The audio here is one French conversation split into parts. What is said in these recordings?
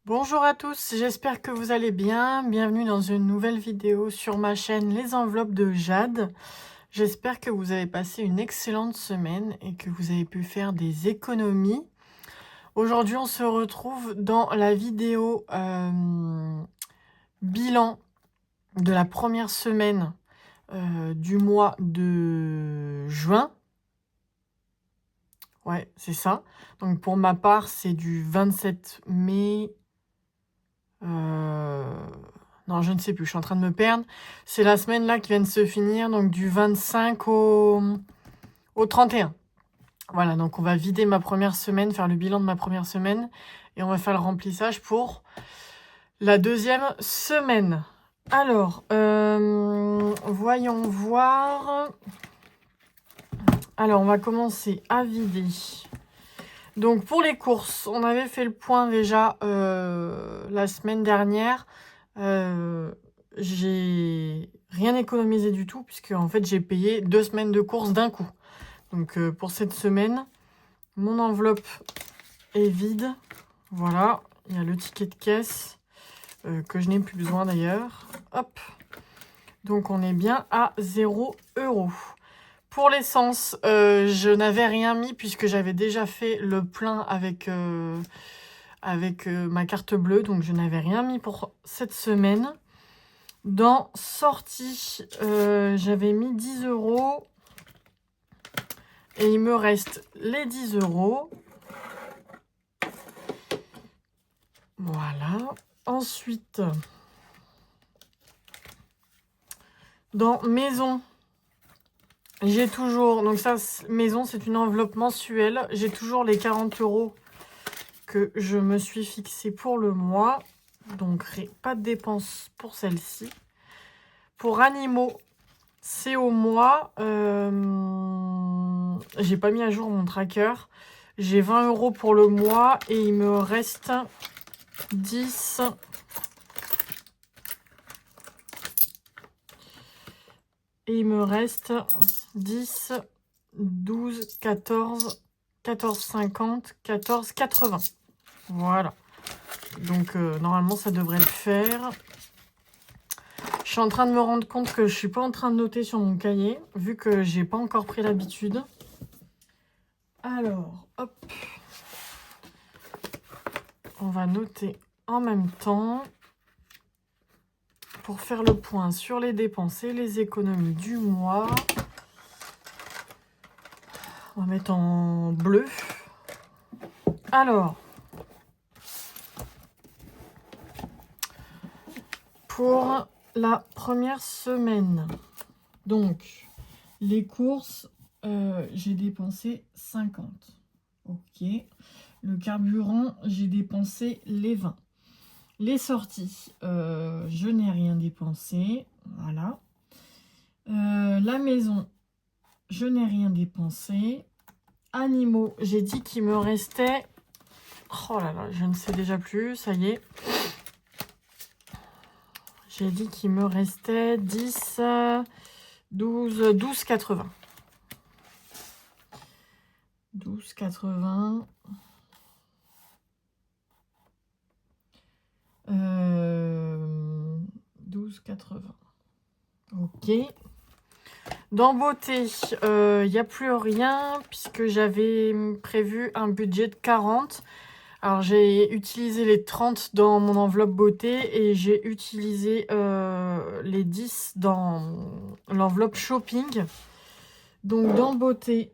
Bonjour à tous, j'espère que vous allez bien. Bienvenue dans une nouvelle vidéo sur ma chaîne Les Enveloppes de Jade. J'espère que vous avez passé une excellente semaine et que vous avez pu faire des économies. Aujourd'hui, on se retrouve dans la vidéo bilan de la première semaine du mois de juin. Ouais, c'est ça. Donc pour ma part, c'est du 27 mai... Non, je ne sais plus, je suis en train de me perdre. C'est la semaine là qui vient de se finir, donc du 25 au 31. Voilà, donc on va vider ma première semaine, faire le bilan de ma première semaine, et on va faire le remplissage pour la deuxième semaine. Alors, voyons voir. Alors, on va commencer à vider. Donc, pour les courses, on avait fait le point déjà la semaine dernière. J'ai rien économisé du tout, puisque en fait, j'ai payé 2 semaines de courses d'un coup. Donc, pour cette semaine, mon enveloppe est vide. Voilà, il y a le ticket de caisse, que je n'ai plus besoin d'ailleurs. Hop. Donc, on est bien à 0 €. Pour l'essence, je n'avais rien mis puisque j'avais déjà fait le plein avec ma carte bleue. Donc, je n'avais rien mis pour cette semaine. Dans sortie, j'avais mis 10 €. Et il me reste les 10 €. Voilà. Ensuite, dans maison, j'ai toujours... Donc ça, maison, c'est une enveloppe mensuelle. J'ai toujours les 40 € que je me suis fixé pour le mois. Donc, pas de dépenses pour celle-ci. Pour animaux, c'est au mois. J'ai pas mis à jour mon tracker. J'ai 20 € pour le mois et il me reste 10. Et il me reste 10, 12, 14, 14,50, 14,80. Voilà. Donc, normalement, ça devrait le faire. Je suis en train de me rendre compte que je suis pas en train de noter sur mon cahier, vu que j'ai pas encore pris l'habitude. Alors, hop. On va noter en même temps pour faire le point sur les dépenses et les économies du mois. On va mettre en bleu. Alors, pour la première semaine, donc, les courses, j'ai dépensé 50. Ok. Le carburant, j'ai dépensé les 20. Les sorties, je n'ai rien dépensé. Voilà. La maison, je n'ai rien dépensé. Animaux, j'ai dit qu'il me restait... Oh là là, je ne sais déjà plus, ça y est. J'ai dit qu'il me restait 10, 12, 12,80. 12,80. 12,80. Ok. Dans beauté, il n'y a plus rien puisque j'avais prévu un budget de 40. Alors, j'ai utilisé les 30 dans mon enveloppe beauté et j'ai utilisé les 10 dans l'enveloppe shopping. Donc, dans beauté,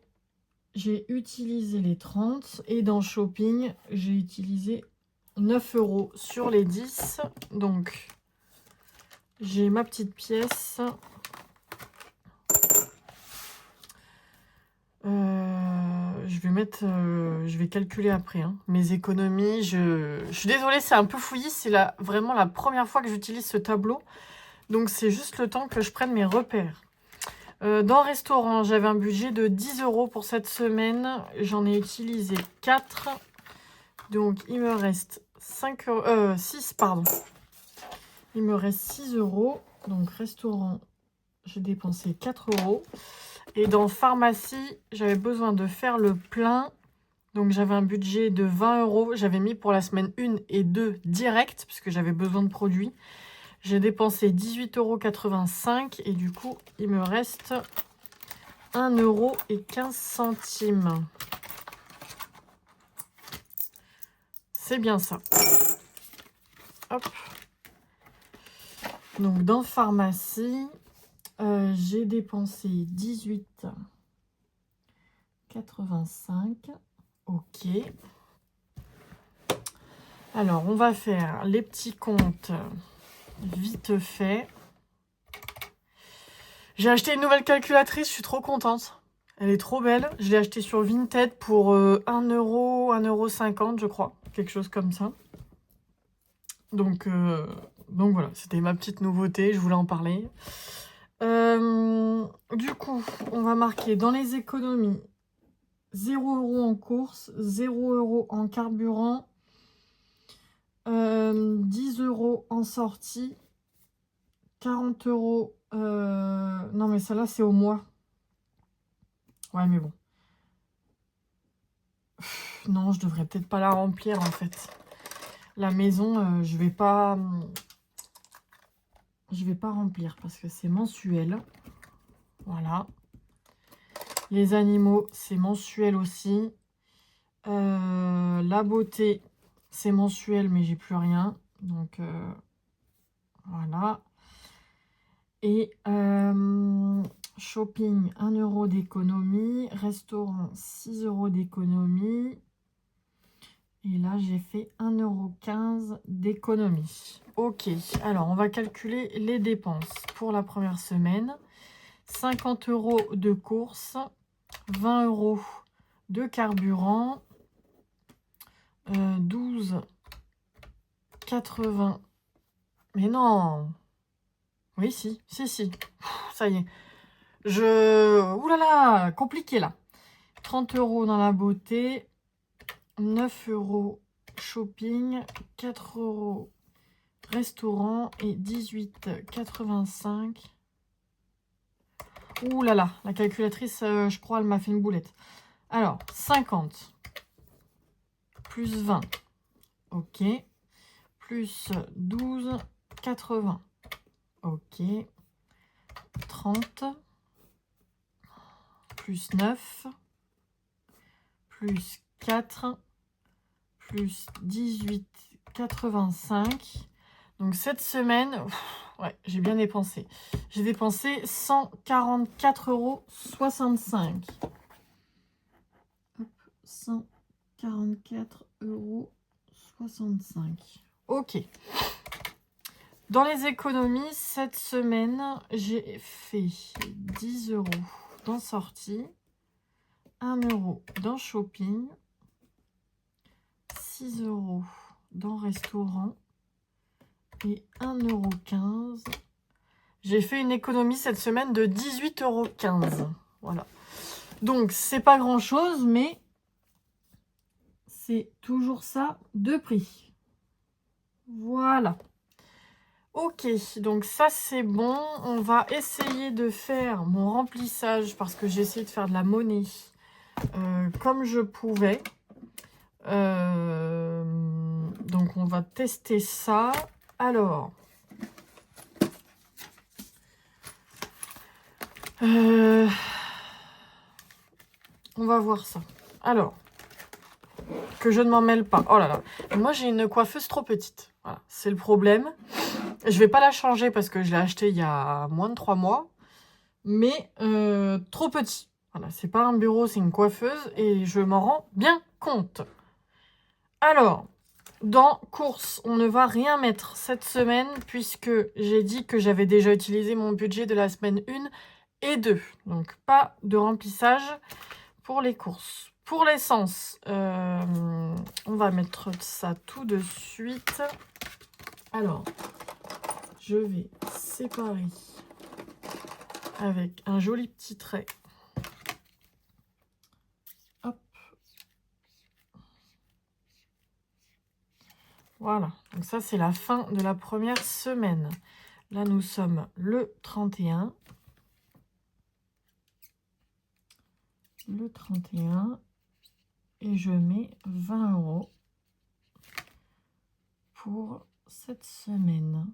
j'ai utilisé les 30 et dans shopping, j'ai utilisé 9 € sur les 10. Donc, j'ai ma petite pièce. Je vais calculer après mes économies. Je suis désolée, c'est un peu fouillis. C'est vraiment la première fois que j'utilise ce tableau. Donc, c'est juste le temps que je prenne mes repères. Dans restaurant, j'avais un budget de 10 € pour cette semaine. J'en ai utilisé 4. Donc, il me reste 6, pardon. Il me reste 6 €. Donc, restaurant, j'ai dépensé 4 €. Et dans pharmacie, j'avais besoin de faire le plein Donc j'avais un budget de 20 €. J'avais mis pour la semaine 1 et 2 direct, puisque j'avais besoin de produits. J'ai dépensé 18,85 € et du coup, il me reste 1,15 €. C'est bien ça. Hop. Donc dans pharmacie, j'ai dépensé 18,85 €. Ok. Alors, on va faire les petits comptes vite fait. J'ai acheté une nouvelle calculatrice, je suis trop contente. Elle est trop belle. Je l'ai achetée sur Vinted pour 1 €, 1,50 € je crois. Quelque chose comme ça. Donc voilà, c'était ma petite nouveauté, je voulais en parler. Du coup, on va marquer dans les économies 0 € en course, 0 € en carburant, 10 € en sortie, 40 €. Non, mais celle-là, c'est au mois. Ouais, mais bon. Non, je devrais peut-être pas la remplir en fait. La maison, je vais pas remplir parce que c'est mensuel. Voilà. Les animaux, c'est mensuel aussi. La beauté, c'est mensuel, mais j'ai plus rien. Donc, voilà. Et shopping, 1 € d'économie. Restaurant, 6 € d'économie. Et là, j'ai fait 1,15 € d'économie. Ok, alors on va calculer les dépenses pour la première semaine. 50 € de course, 20 € de carburant, 12,80 €. Mais non! Oui, si. Pff, ça y est. Ouh là là, compliqué là. 30 € dans la beauté, 9 € shopping, 4 € restaurant et 18,85 €. Ouh là là, la calculatrice, je crois, elle m'a fait une boulette. Alors, 50 plus 20, ok. Plus 12,80, ok. 30 plus 9 plus 4 plus 18,85. Donc cette semaine, ouais, j'ai bien dépensé. J'ai dépensé 144,65 €. 144,65 €. Ok. Dans les économies, cette semaine, j'ai fait 10 € dans sortie, 1 € dans shopping, 6 € dans restaurant et 1,15 €. J'ai fait une économie cette semaine de 18,15 €. Voilà. Donc, c'est pas grand-chose, mais c'est toujours ça de prix. Voilà. Ok, donc ça c'est bon. On va essayer de faire mon remplissage parce que j'ai essayé de faire de la monnaie comme je pouvais. Donc on va tester ça. Alors, on va voir ça. Alors, que je ne m'en mêle pas. Oh là là. Moi j'ai une coiffeuse trop petite. Voilà, c'est le problème. Je vais pas la changer parce que je l'ai acheté il y a moins de 3 mois. Mais trop petit. Voilà, c'est pas un bureau, c'est une coiffeuse et je m'en rends bien compte. Alors, dans courses, on ne va rien mettre cette semaine puisque j'ai dit que j'avais déjà utilisé mon budget de la semaine 1 et 2. Donc, pas de remplissage pour les courses. Pour l'essence, on va mettre ça tout de suite. Alors, je vais séparer avec un joli petit trait. Hop. Voilà, donc ça c'est la fin de la première semaine. Là nous sommes le 31. Le 31. et je mets 20 € pour cette semaine.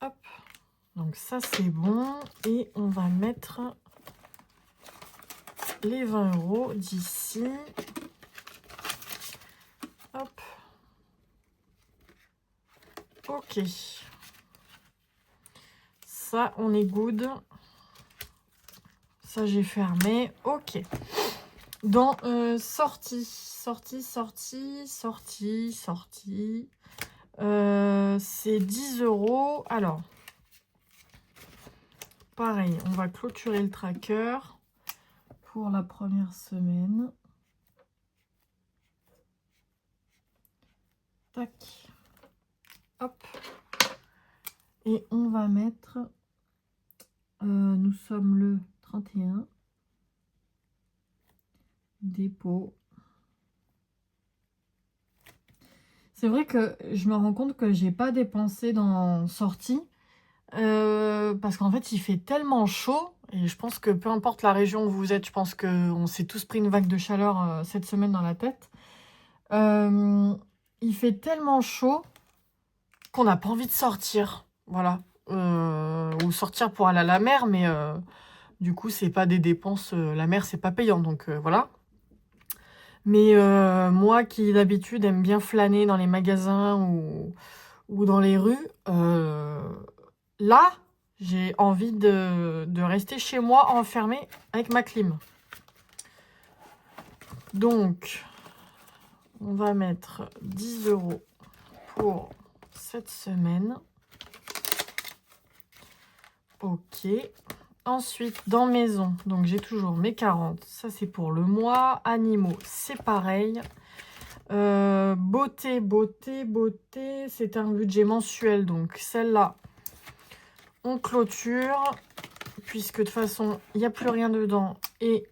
Hop, donc ça c'est bon et on va mettre les 20 € d'ici. Hop. Ok. Ça, on est good. Ça, j'ai fermé. Ok. Dans sortie. C'est 10 €. Alors, pareil, on va clôturer le tracker pour la première semaine. Tac. Hop. Et on va mettre... nous sommes le 31. Dépôt. C'est vrai que je me rends compte que j'ai pas dépensé dans sortie. Parce qu'en fait, il fait tellement chaud. Et je pense que peu importe la région où vous êtes, je pense qu'on s'est tous pris une vague de chaleur cette semaine dans la tête. Il fait tellement chaud qu'on n'a pas envie de sortir. Voilà. Ou sortir pour aller à la mer, mais du coup, c'est pas des dépenses. La mer, c'est pas payant. Donc voilà. Mais moi qui d'habitude aime bien flâner dans les magasins ou dans les rues, là, j'ai envie de rester chez moi enfermée avec ma clim. Donc, on va mettre 10 € pour cette semaine. Ok. Ensuite, dans maison, donc j'ai toujours mes 40. Ça, c'est pour le mois. Animaux, c'est pareil. Beauté. C'est un budget mensuel. Donc, celle-là, on clôture. Puisque de toute façon, il n'y a plus rien dedans. Et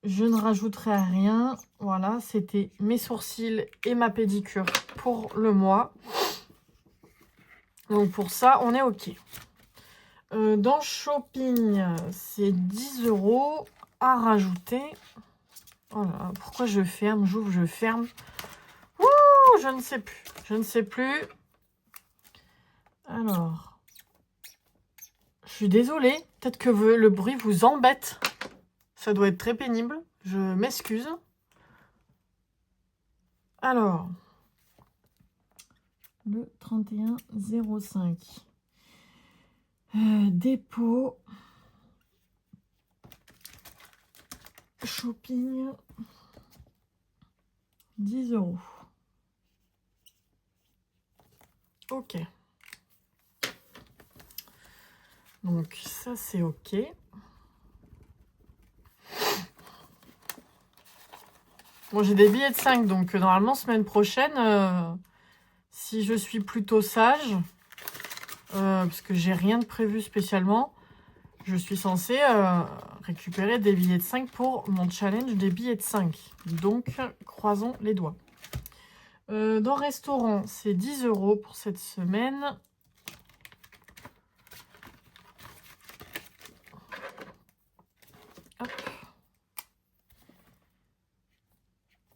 je ne rajouterai rien. Voilà, c'était mes sourcils et ma pédicure pour le mois. Donc, pour ça, on est OK. Dans shopping, c'est 10 € à rajouter. Oh là, pourquoi je ferme, j'ouvre, je ferme. Ouh, je ne sais plus. Alors, je suis désolée. Peut-être que le bruit vous embête. Ça doit être très pénible. Je m'excuse. Alors, le 31,05. Dépôt. Shopping. 10 €. Ok. Donc ça c'est ok. Bon, j'ai des billets de 5, donc normalement semaine prochaine, si je suis plutôt sage, parce que j'ai rien de prévu spécialement, je suis censée récupérer des billets de 5 pour mon challenge des billets de 5. Donc, croisons les doigts. Dans restaurant, c'est 10 € pour cette semaine. Hop.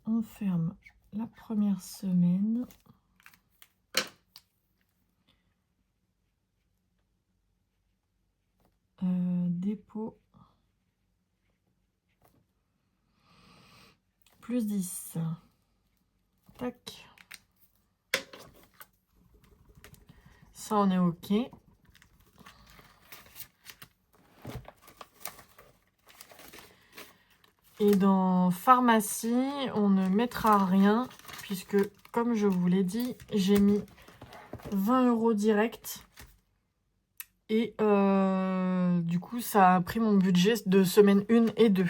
On ferme la première semaine. Dépôt. Plus 10. Tac. Ça, on est OK. Et dans pharmacie, on ne mettra rien, puisque, comme je vous l'ai dit, j'ai mis 20 € direct. Et du coup, ça a pris mon budget de semaine 1 et 2.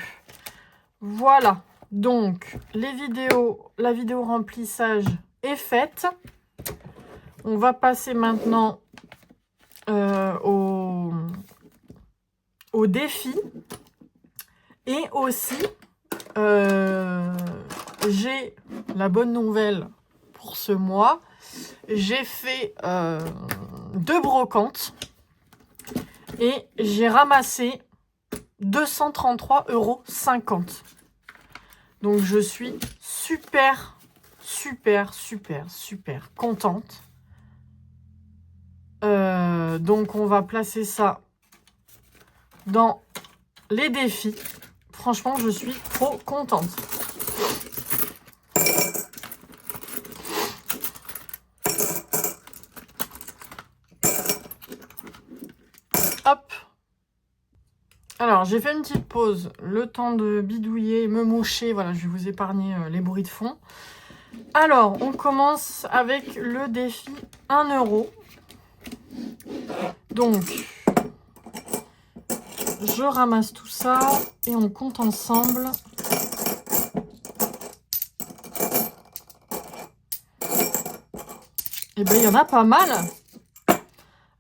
Voilà. Donc, la vidéo remplissage est faite. On va passer maintenant au défi. Et aussi, j'ai la bonne nouvelle pour ce mois. J'ai fait 2 brocantes. Et j'ai ramassé 233,50 €. Donc, je suis super contente. Donc, on va placer ça dans les défis. Franchement, je suis trop contente. Hop. Alors, j'ai fait une petite pause, le temps de bidouiller, me moucher. Voilà, je vais vous épargner les bruits de fond. Alors, on commence avec le défi 1 €. Donc, je ramasse tout ça et on compte ensemble. Et bien, il y en a pas mal.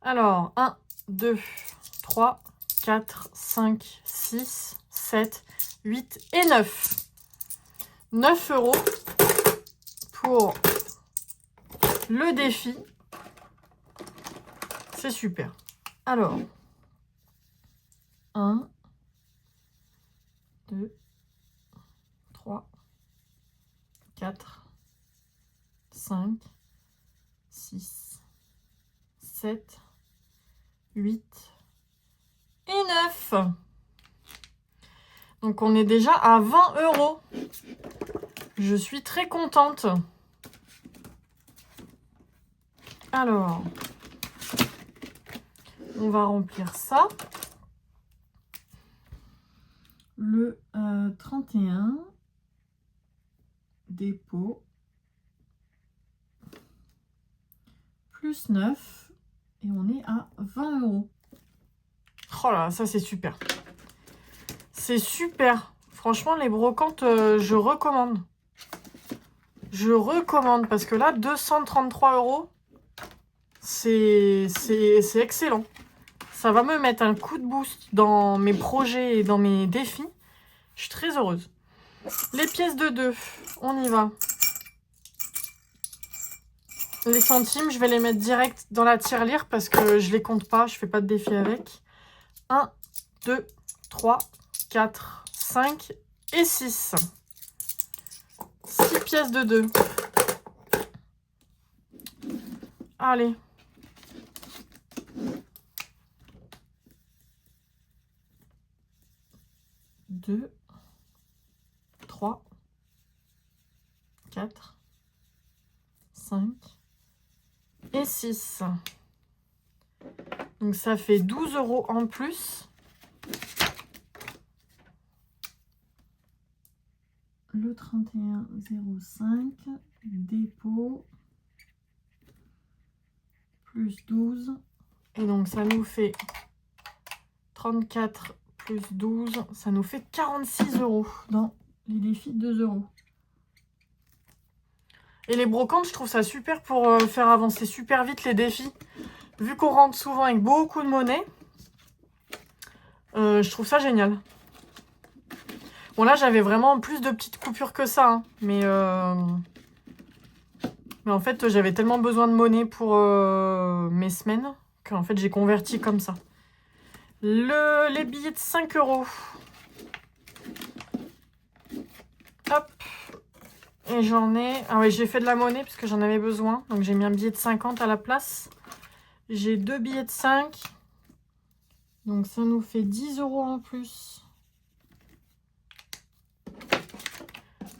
Alors, 1, 2, 3, 4, 5, 6, 7, 8 et 9. 9 € pour le défi. C'est super. Alors, 1, 2, 3, 4, 5, 6, 7, 8 et 9. Donc, on est déjà à 20 €. Je suis très contente. Alors, on va remplir ça. Le 31, dépôt, plus 9, et on est à 20 €. Oh là, ça c'est super. C'est super. Franchement, les brocantes, je recommande. Je recommande parce que là, 233 €, c'est excellent. Ça va me mettre un coup de boost dans mes projets et dans mes défis. Je suis très heureuse. Les pièces de 2, on y va. Les centimes, je vais les mettre direct dans la tirelire parce que je les compte pas, je fais pas de défi avec. 1, 2, 3, 4, 5 et 6. 6 pièces de 2. Allez. Deux, 3, 4, 5 et 6. Donc ça fait 12 € en plus. Le 31,05, dépôt, plus 12. Et donc ça nous fait 34 plus 12, ça nous fait 46 € dans les défis 2 €. Et les brocantes, je trouve ça super pour faire avancer super vite les défis. Vu qu'on rentre souvent avec beaucoup de monnaie, je trouve ça génial. Bon là, j'avais vraiment plus de petites coupures que ça, hein, mais en fait, j'avais tellement besoin de monnaie pour mes semaines qu'en fait, j'ai converti comme ça. Les billets de 5 €. Hop. Et j'en ai... Ah oui, j'ai fait de la monnaie parce que j'en avais besoin. Donc, j'ai mis un billet de 50 à la place. J'ai 2 billets de 5. Donc, ça nous fait 10 € en plus.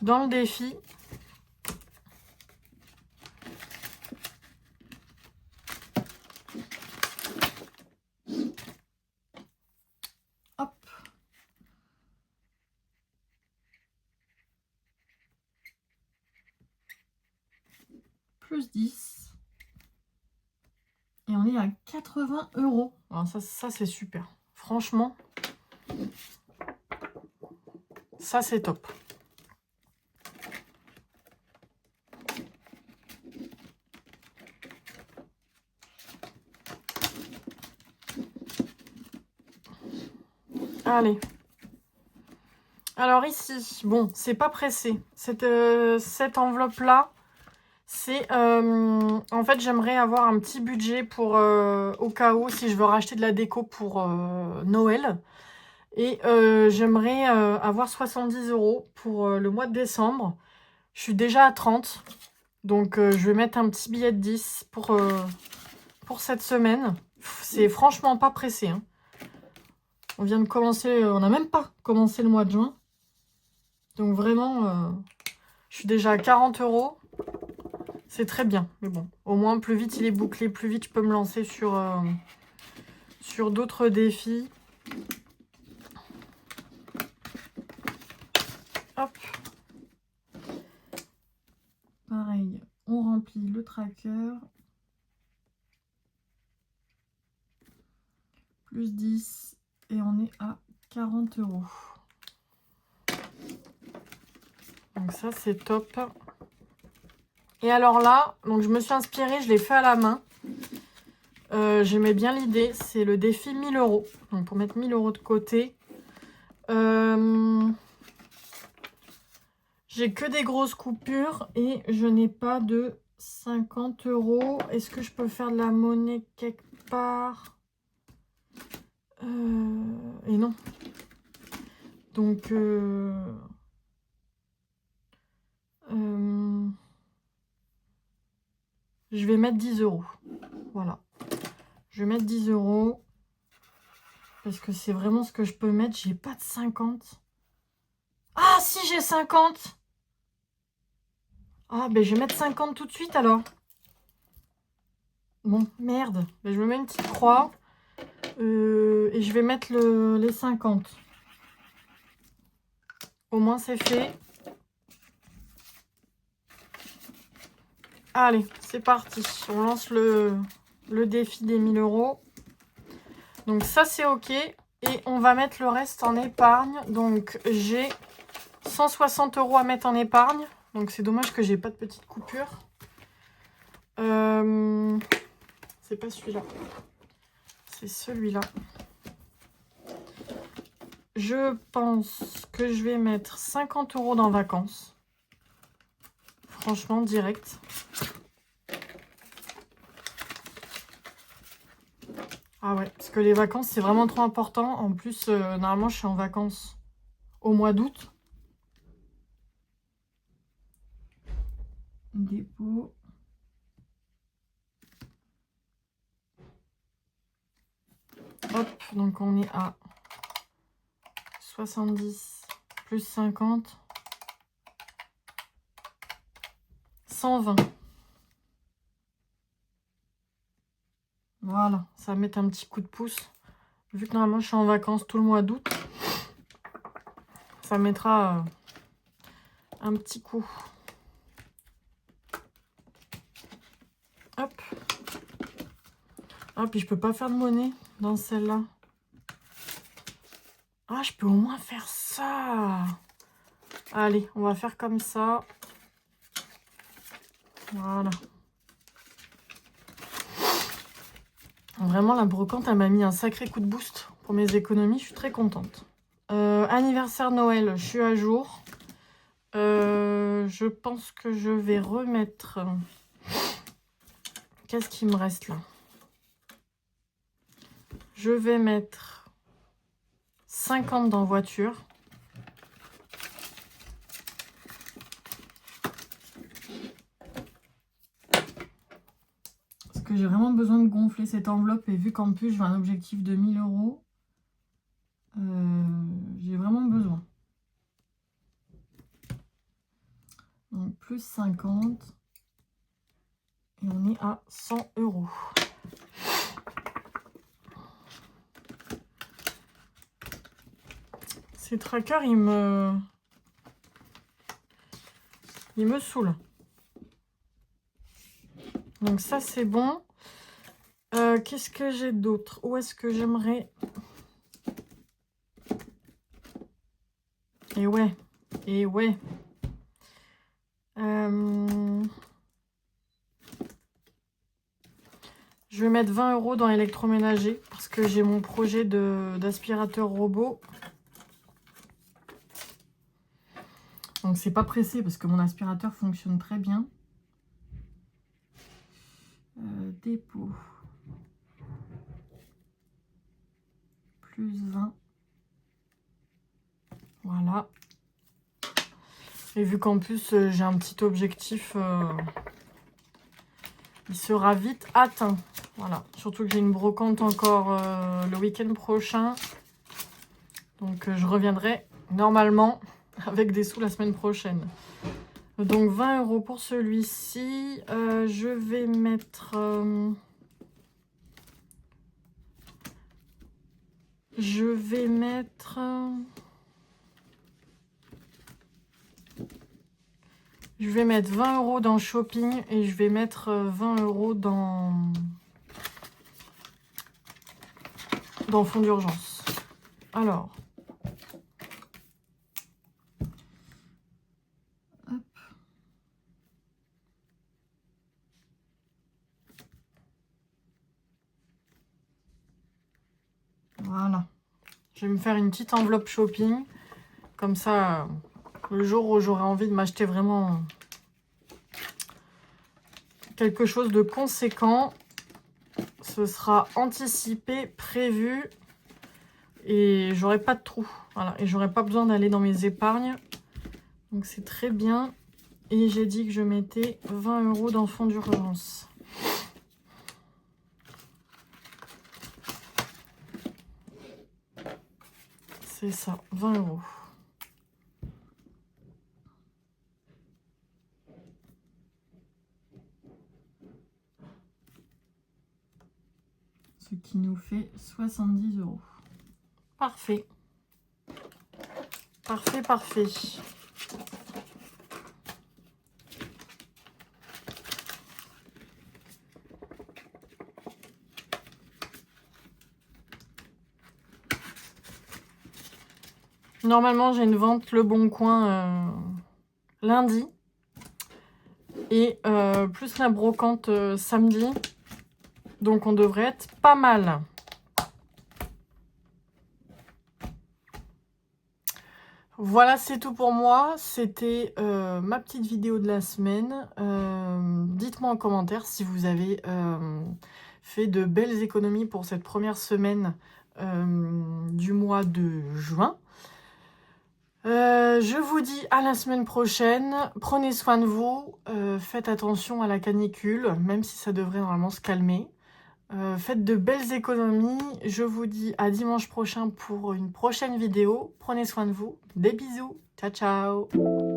Dans le défi. Hop. Plus 10. Et on est à 80 €. Alors ça c'est super. Franchement, ça c'est top. Allez. Alors ici, bon, c'est pas pressé. Cette enveloppe-là, c'est... en fait, j'aimerais avoir un petit budget pour au cas où, si je veux racheter de la déco pour Noël. Et j'aimerais avoir 70 € pour le mois de décembre. Je suis déjà à 30. Donc je vais mettre un petit billet de 10 pour cette semaine. C'est franchement pas pressé, hein. On vient de commencer, on n'a même pas commencé le mois de juin. Donc vraiment, je suis déjà à 40 €. C'est très bien. Mais bon, au moins plus vite il est bouclé, plus vite je peux me lancer sur d'autres défis. Hop. Pareil, on remplit le tracker. Plus 10 et on est à 40 €. Donc ça c'est top. Et alors là, donc je me suis inspirée, je l'ai fait à la main. J'aimais bien l'idée, c'est le défi 1000 €. Donc pour mettre 1000 € de côté. J'ai que des grosses coupures et je n'ai pas de 50 €. Est-ce que je peux faire de la monnaie quelque part? Et non. Donc je vais mettre 10 €. Voilà. Je vais mettre 10 €. Parce que c'est vraiment ce que je peux mettre. J'ai pas de 50. Ah, si, j'ai 50. Ah, ben je vais mettre 50 tout de suite alors. Bon, merde. Ben, je me mets une petite croix. Et je vais mettre les 50. Au moins, c'est fait. Allez, c'est parti. On lance le défi des 1000 €. Donc ça, c'est OK. Et on va mettre le reste en épargne. Donc j'ai 160 € à mettre en épargne. Donc c'est dommage que j'ai pas de petite coupure. C'est pas celui-là. C'est celui-là. Je pense que je vais mettre 50 € dans vacances. Franchement, direct. Ah ouais, parce que les vacances, c'est vraiment trop important. En plus, normalement, je suis en vacances au mois d'août. Dépôt. Hop, donc on est à 70 plus 50. 120. Voilà, ça va mettre un petit coup de pouce. Vu que normalement, je suis en vacances tout le mois d'août. Ça mettra un petit coup. Hop. Ah, puis je peux pas faire de monnaie dans celle-là. Ah, je peux au moins faire ça. Allez, on va faire comme ça. Voilà. Vraiment, la brocante, elle m'a mis un sacré coup de boost pour mes économies. Je suis très contente. Anniversaire Noël, je suis à jour. Je pense que je vais remettre... Qu'est-ce qui me reste là? Je vais mettre 50 dans voiture. Parce que j'ai vraiment besoin de gonfler cette enveloppe. Et vu qu'en plus, j'ai un objectif de 1000 €, j'ai vraiment besoin. Donc, plus 50. Et on est à 100 €. Ces trackers, ils me saoulent. Donc ça, c'est bon. Qu'est-ce que j'ai d'autre? Où est-ce que j'aimerais... Et ouais. Et ouais. Je vais mettre 20 € dans l'électroménager parce que j'ai mon projet d'aspirateur robot. Donc c'est pas pressé parce que mon aspirateur fonctionne très bien. Dépôt. Plus 20. Voilà. Et vu qu'en plus, j'ai un petit objectif, il sera vite atteint. Voilà. Surtout que j'ai une brocante encore le week-end prochain. Donc, je reviendrai normalement avec des sous la semaine prochaine. Donc, 20 € pour celui-ci. Je vais mettre... Je vais mettre 20 € dans shopping et je vais mettre 20 € dans fonds d'urgence. Alors. Hop. Voilà. Je vais me faire une petite enveloppe shopping. Comme ça, le jour où j'aurai envie de m'acheter vraiment quelque chose de conséquent, ce sera anticipé, prévu et j'aurai pas de trou. Voilà. Et j'aurai pas besoin d'aller dans mes épargnes. Donc c'est très bien. Et j'ai dit que je mettais 20 € dans fonds d'urgence. C'est ça, 20 €. Ce qui nous fait 70 €. Parfait. Parfait, parfait. Normalement, j'ai une vente Le Bon Coin lundi. Et plus la brocante samedi. Donc, on devrait être pas mal. Voilà, c'est tout pour moi. C'était ma petite vidéo de la semaine. Dites-moi en commentaire si vous avez fait de belles économies pour cette première semaine du mois de juin. Je vous dis à la semaine prochaine. Prenez soin de vous. Faites attention à la canicule, même si ça devrait normalement se calmer. Faites de belles économies. Je vous dis à dimanche prochain pour une prochaine vidéo. Prenez soin de vous. Des bisous. Ciao, ciao.